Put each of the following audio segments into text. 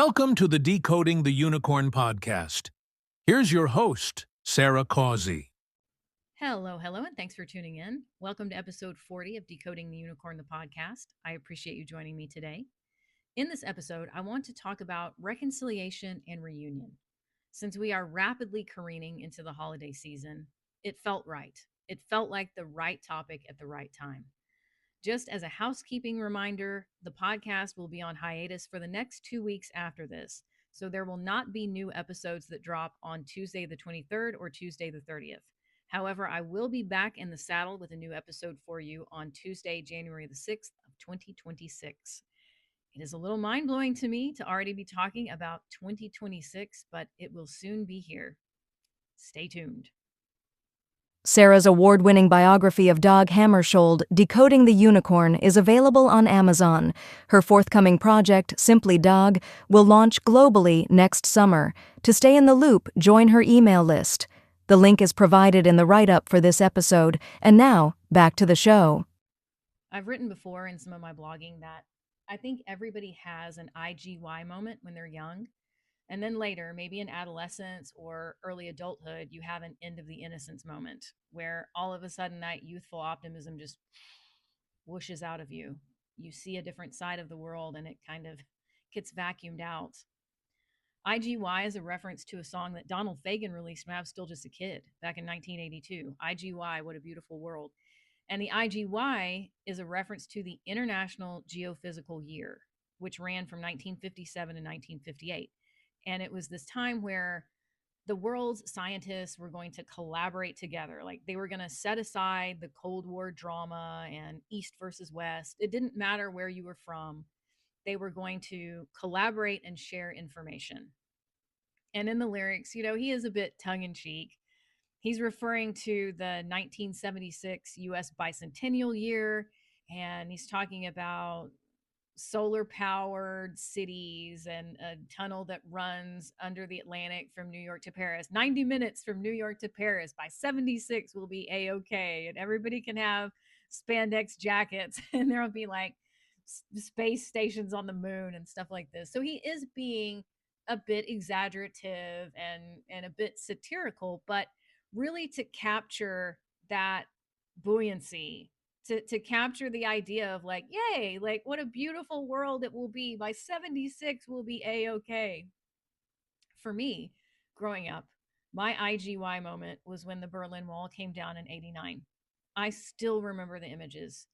Welcome to the Decoding the Unicorn podcast. Here's your host, Sarah Causey. Hello, and thanks for tuning in. Welcome to episode 40 of Decoding the Unicorn, the podcast. I appreciate you joining me today. In this episode, I want to talk about reconciliation and reunion. Since we are rapidly careening into the holiday season, it felt right. It felt like the right topic at the right time. Just as a housekeeping reminder, the podcast will be on hiatus for the next 2 weeks after this. So there will not be new episodes that drop on Tuesday the 23rd or Tuesday the 30th. However, I will be back in the saddle with a new episode for you on Tuesday, January the 6th of 2026. It is a little mind blowing to me to already be talking about 2026, but it will soon be here. Stay tuned. Sarah's award-winning biography of Dag Hammarskjöld, Decoding the Unicorn, is available on Amazon. Her forthcoming project, Simply Dag, will launch globally next summer. To stay in the loop, join her email list. The link is provided in the write-up for this episode. And now, back to the show. I've written before in some of my blogging that I think everybody has an I.G.Y moment when they're young. And then later, maybe in adolescence or early adulthood, you have an end of the innocence moment where all of a sudden that youthful optimism just whooshes out of you. You see a different side of the world and it kind of gets vacuumed out. I.G.Y is a reference to a song that Donald Fagen released when I was still just a kid back in 1982. I.G.Y, What a Beautiful World. And the I.G.Y is a reference to the International Geophysical Year, which ran from 1957 to 1958. And it was this time where the world's scientists were going to collaborate together. Like they were going to set aside the Cold War drama and East versus West. It didn't matter where you were from. They were going to collaborate and share information. And in the lyrics, he is a bit tongue in cheek. He's referring to the 1976 US bicentennial year, and he's talking about solar powered cities and a tunnel that runs under the Atlantic from New York to Paris. 90 minutes from New York to Paris. By 76 will be A-OK. And everybody can have spandex jackets and there'll be like space stations on the moon and stuff like this. So he is being a bit exaggerative and a bit satirical, but really to capture that buoyancy, to capture the idea of like, yay, like what a beautiful world it will be. By 76 will be A-OK. For me, growing up, my I.G.Y moment was when the Berlin Wall came down in 89. I still remember the images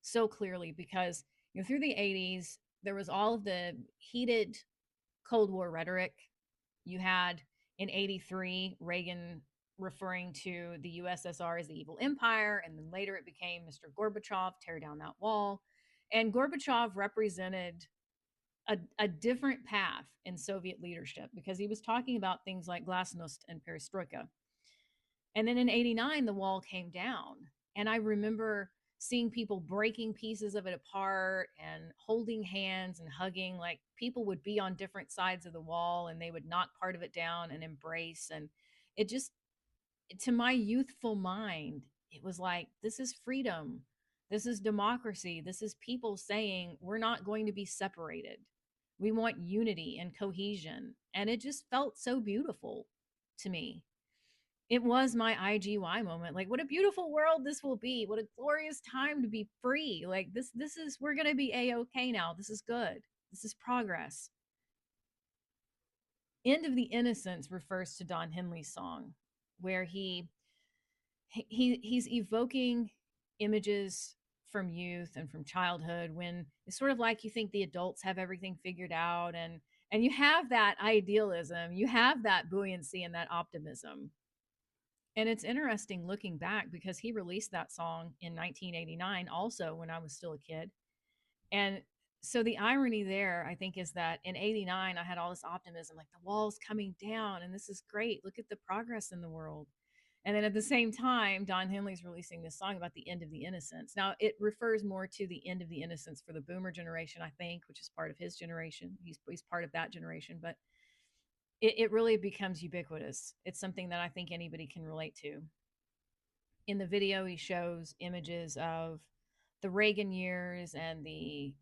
so clearly because through the 80s, there was all of the heated Cold War rhetoric. You had in 83, Reagan referring to the USSR as the evil empire. And then later it became Mr. Gorbachev, tear down that wall. And Gorbachev represented a different path in Soviet leadership because he was talking about things like glasnost and perestroika. And then in 89, the wall came down. And I remember seeing people breaking pieces of it apart and holding hands and hugging. Like people would be on different sides of the wall and they would knock part of it down and embrace. And it just, to my youthful mind, it was like, this is freedom. This is democracy. This is people saying we're not going to be separated. We want unity and cohesion. And it just felt so beautiful to me. It was my I.G.Y moment. Like, what a beautiful world this will be. What a glorious time to be free. Like this is, we're going to be A-OK now. This is good. This is progress. End of the Innocence refers to Don Henley's song where he's evoking images from youth and from childhood when it's sort of like you think the adults have everything figured out and you have that idealism, you have that buoyancy and that optimism. And it's interesting looking back because he released that song in 1989 also when I was still a kid. And so the irony there, I think, is that in 89, I had all this optimism, like the wall's coming down and this is great. Look at the progress in the world. And then at the same time, Don Henley's releasing this song about the end of the innocence. Now, it refers more to the end of the innocence for the boomer generation, I think, which is part of his generation. He's part of that generation. But it really becomes ubiquitous. It's something that I think anybody can relate to. In the video, he shows images of the Reagan years and the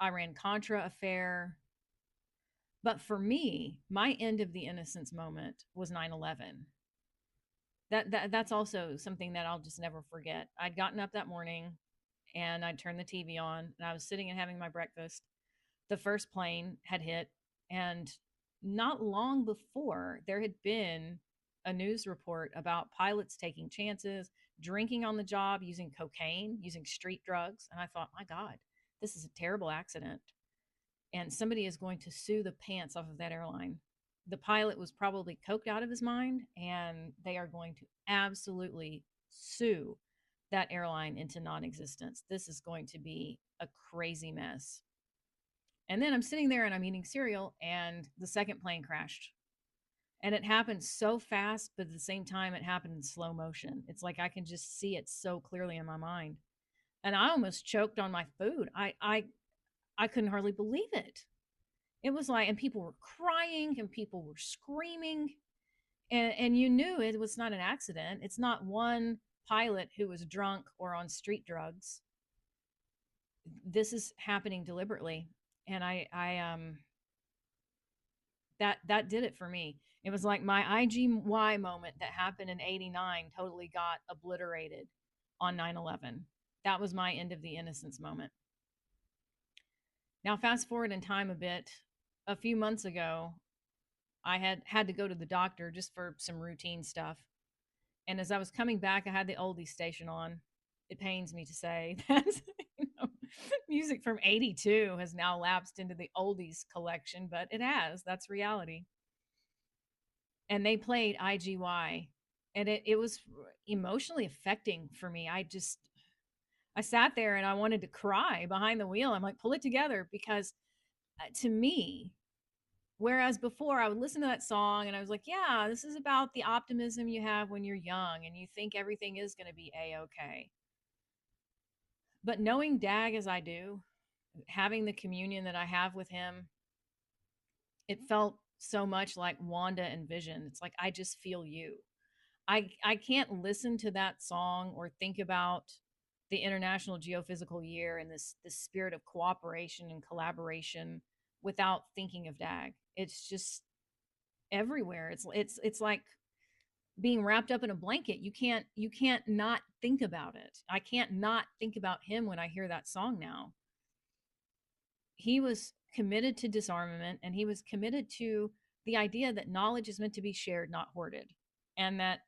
Iran-Contra affair. But for me, my end of the innocence moment was 9/11. That's also something that I'll just never forget. I'd gotten up that morning and I'd turned the TV on and I was sitting and having my breakfast. The first plane had hit, and not long before there had been a news report about pilots taking chances, drinking on the job, using cocaine, using street drugs. And I thought, my God, this is a terrible accident. And somebody is going to sue the pants off of that airline. The pilot was probably coked out of his mind, and they are going to absolutely sue that airline into non existence. This is going to be a crazy mess. And then I'm sitting there and I'm eating cereal, and the second plane crashed. And it happened so fast, but at the same time, it happened in slow motion. It's like I can just see it so clearly in my mind. And I almost choked on my food. I couldn't hardly believe it. It was like, and people were crying and people were screaming. And you knew it was not an accident. It's not one pilot who was drunk or on street drugs. This is happening deliberately. And that did it for me. It was like my I.G.Y moment that happened in 89 totally got obliterated on 9/11. That was my end of the innocence moment. Now, fast forward in time a bit. A few months ago, I had to go to the doctor just for some routine stuff. And as I was coming back, I had the oldies station on. It pains me to say that music from 82 has now lapsed into the oldies collection, but it has. That's reality. And they played I.G.Y. And it was emotionally affecting for me. I sat there and I wanted to cry behind the wheel. I'm like, pull it together, because to me, whereas before I would listen to that song and I was like, yeah, this is about the optimism you have when you're young and you think everything is going to be A-okay. But knowing Dag as I do, having the communion that I have with him, it felt so much like Wanda and Vision. It's like, I just feel you. I can't listen to that song or think about the International Geophysical Year and this spirit of cooperation and collaboration without thinking of Dag. It's just everywhere. It's like being wrapped up in a blanket. You can't not think about it. I can't not think about him when I hear that song now. He was committed to disarmament, and he was committed to the idea that knowledge is meant to be shared, not hoarded, and that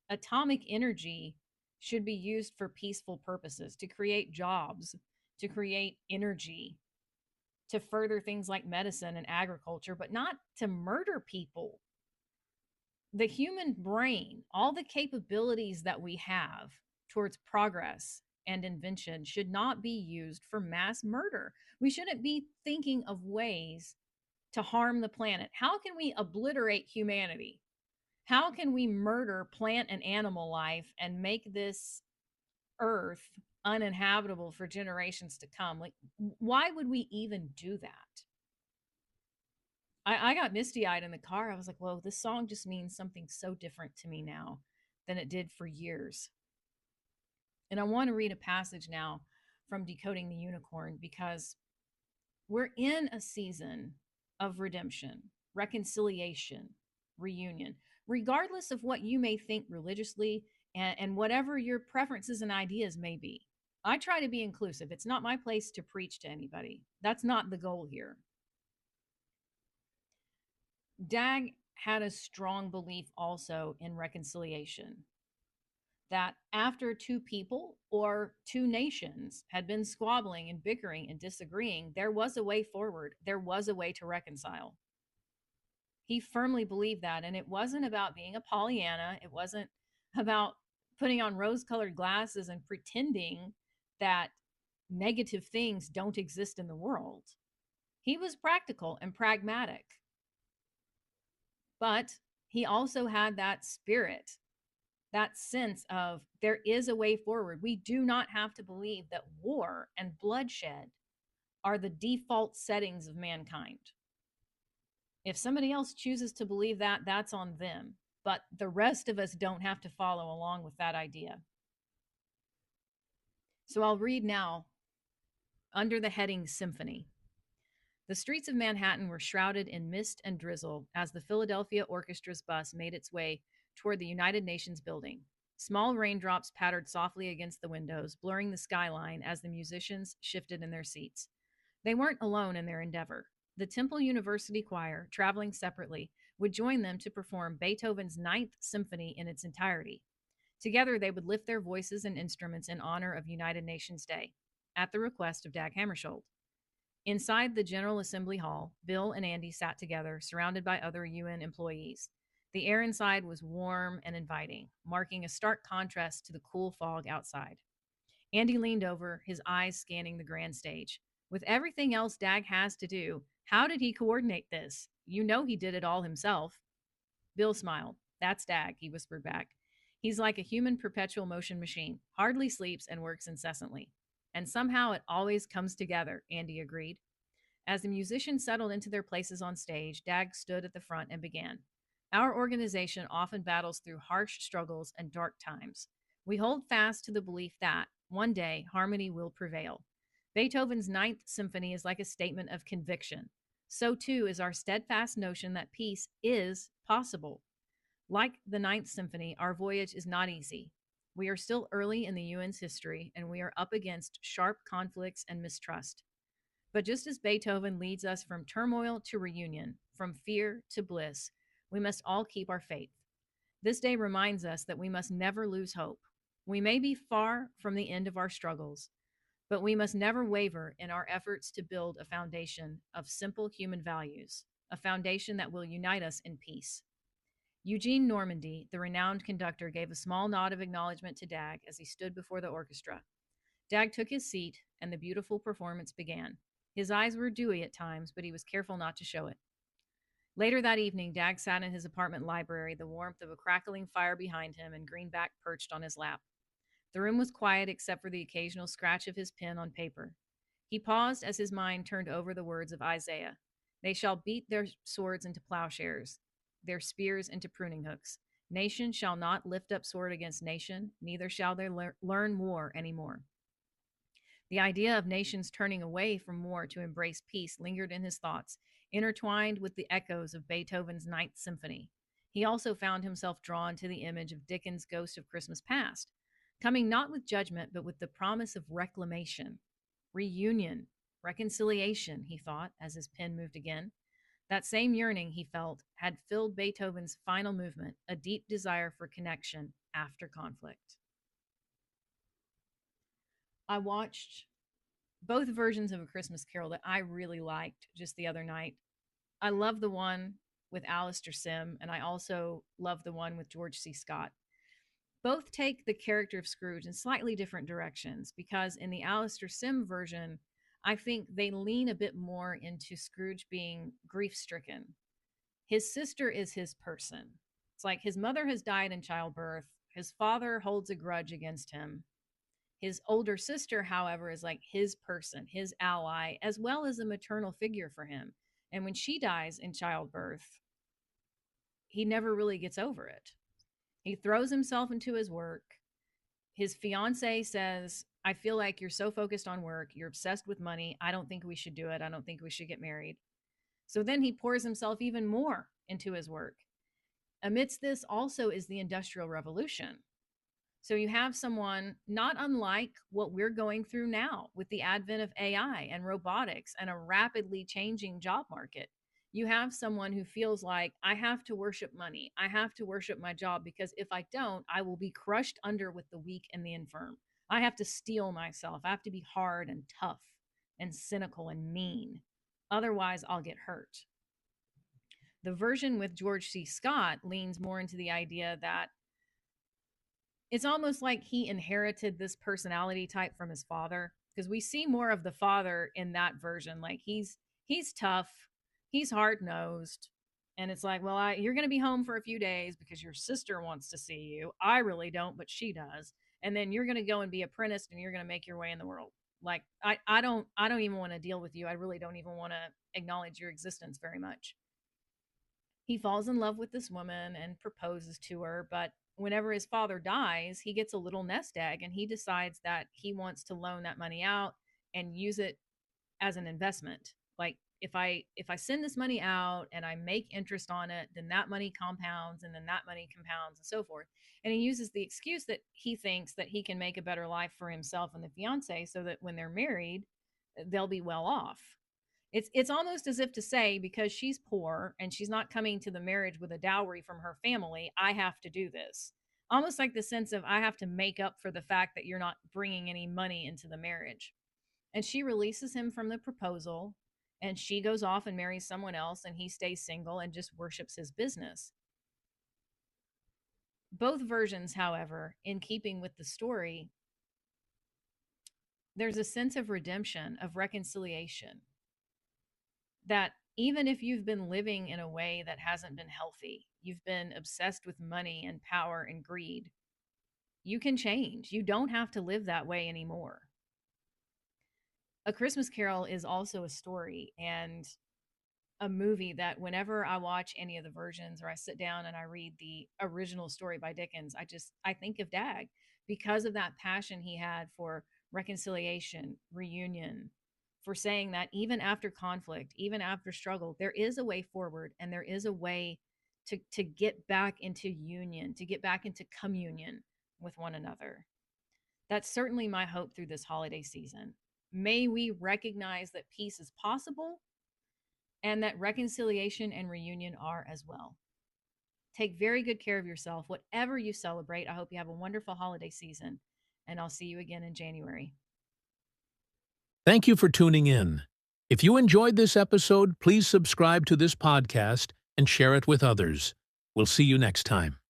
atomic energy should be used for peaceful purposes, to create jobs, to create energy, to further things like medicine and agriculture, but not to murder people. The human brain, all the capabilities that we have towards progress and invention, should not be used for mass murder. We shouldn't be thinking of ways to harm the planet. How can we obliterate humanity? How can we murder plant and animal life and make this earth uninhabitable for generations to come? Like, why would we even do that? I got misty eyed in the car. I was like, whoa, this song just means something so different to me now than it did for years. And I want to read a passage now from Decoding the Unicorn, because we're in a season of redemption, reconciliation, reunion, regardless of what you may think religiously, and whatever your preferences and ideas may be. I try to be inclusive. It's not my place to preach to anybody. That's not the goal here. Dag had a strong belief also in reconciliation, that after two people or two nations had been squabbling and bickering and disagreeing, there was a way forward. There was a way to reconcile. He firmly believed that. And it wasn't about being a Pollyanna. It wasn't about putting on rose colored glasses and pretending that negative things don't exist in the world. He was practical and pragmatic. But he also had that spirit, that sense of there is a way forward. We do not have to believe that war and bloodshed are the default settings of mankind. If somebody else chooses to believe that, that's on them. But the rest of us don't have to follow along with that idea. So I'll read now under the heading Symphony. The streets of Manhattan were shrouded in mist and drizzle as the Philadelphia Orchestra's bus made its way toward the United Nations building. Small raindrops pattered softly against the windows, blurring the skyline as the musicians shifted in their seats. They weren't alone in their endeavor. The Temple University Choir, traveling separately, would join them to perform Beethoven's Ninth Symphony in its entirety. Together, they would lift their voices and instruments in honor of United Nations Day, at the request of Dag Hammarskjöld. Inside the General Assembly Hall, Bill and Andy sat together, surrounded by other UN employees. The air inside was warm and inviting, marking a stark contrast to the cool fog outside. Andy leaned over, his eyes scanning the grand stage. With everything else Dag has to do, how did he coordinate this? You know he did it all himself. Bill smiled. That's Dag, he whispered back. He's like a human perpetual motion machine, hardly sleeps and works incessantly. And somehow it always comes together, Andy agreed. As the musicians settled into their places on stage, Dag stood at the front and began. Our organization often battles through harsh struggles and dark times. We hold fast to the belief that, one day, harmony will prevail. Beethoven's Ninth Symphony is like a statement of conviction. So too is our steadfast notion that peace is possible. Like the Ninth Symphony, our voyage is not easy. We are still early in the UN's history, and we are up against sharp conflicts and mistrust. But just as Beethoven leads us from turmoil to reunion, from fear to bliss, we must all keep our faith. This day reminds us that we must never lose hope. We may be far from the end of our struggles, but we must never waver in our efforts to build a foundation of simple human values, a foundation that will unite us in peace. Eugene Normandy, the renowned conductor, gave a small nod of acknowledgement to Dag as he stood before the orchestra. Dag took his seat, and the beautiful performance began. His eyes were dewy at times, but he was careful not to show it. Later that evening, Dag sat in his apartment library, the warmth of a crackling fire behind him and Greenback perched on his lap. The room was quiet except for the occasional scratch of his pen on paper. He paused as his mind turned over the words of Isaiah. They shall beat their swords into plowshares, their spears into pruning hooks. Nation shall not lift up sword against nation, neither shall they learn war anymore. The idea of nations turning away from war to embrace peace lingered in his thoughts, intertwined with the echoes of Beethoven's Ninth Symphony. He also found himself drawn to the image of Dickens' Ghost of Christmas Past, coming not with judgment, but with the promise of reclamation, reunion, reconciliation, he thought as his pen moved again. That same yearning, he felt, had filled Beethoven's final movement, a deep desire for connection after conflict. I watched both versions of A Christmas Carol that I really liked just the other night. I love the one with Alistair Sim, and I also love the one with George C. Scott. Both take the character of Scrooge in slightly different directions because in the Alistair Sim version, I think they lean a bit more into Scrooge being grief stricken. His sister is his person. It's like his mother has died in childbirth, his father holds a grudge against him. His older sister, however, is like his person, his ally, as well as a maternal figure for him. And when she dies in childbirth, he never really gets over it. He throws himself into his work. His fiance says, I feel like you're so focused on work. You're obsessed with money. I don't think we should do it. I don't think we should get married. So then he pours himself even more into his work. Amidst this also is the Industrial Revolution. So you have someone not unlike what we're going through now with the advent of AI and robotics and a rapidly changing job market. You have someone who feels like, I have to worship money. I have to worship my job because if I don't, I will be crushed under with the weak and the infirm. I have to steel myself. I have to be hard and tough and cynical and mean. Otherwise, I'll get hurt. The version with George C. Scott leans more into the idea that it's almost like he inherited this personality type from his father because we see more of the father in that version. Like he's tough, he's hard-nosed, and it's like, well, you're going to be home for a few days because your sister wants to see you. I really don't, but she does. And then you're going to go and be apprenticed and you're going to make your way in the world. Like I don't even want to deal with you. I really don't even want to acknowledge your existence very much. He falls in love with this woman and proposes to her, but whenever his father dies, he gets a little nest egg and he decides that he wants to loan that money out and use it as an investment. Like if I send this money out and I make interest on it, then that money compounds and then that money compounds and so forth. And he uses the excuse that he thinks that he can make a better life for himself and the fiance so that when they're married, they'll be well off. It's almost as if to say, because she's poor and she's not coming to the marriage with a dowry from her family, I have to do this. Almost like the sense of I have to make up for the fact that you're not bringing any money into the marriage. And she releases him from the proposal, and she goes off and marries someone else, and he stays single and just worships his business. Both versions, however, in keeping with the story, there's a sense of redemption, of reconciliation, that even if you've been living in a way that hasn't been healthy, you've been obsessed with money and power and greed, you can change. You don't have to live that way anymore. A Christmas Carol is also a story and a movie that whenever I watch any of the versions or I sit down and I read the original story by Dickens, I think of Dag because of that passion he had for reconciliation, reunion, for saying that even after conflict, even after struggle, there is a way forward and there is a way to get back into union, to get back into communion with one another. That's certainly my hope through this holiday season. May we recognize that peace is possible and that reconciliation and reunion are as well. Take very good care of yourself, whatever you celebrate. I hope you have a wonderful holiday season, and I'll see you again in January. Thank you for tuning in. If you enjoyed this episode, please subscribe to this podcast and share it with others. We'll see you next time.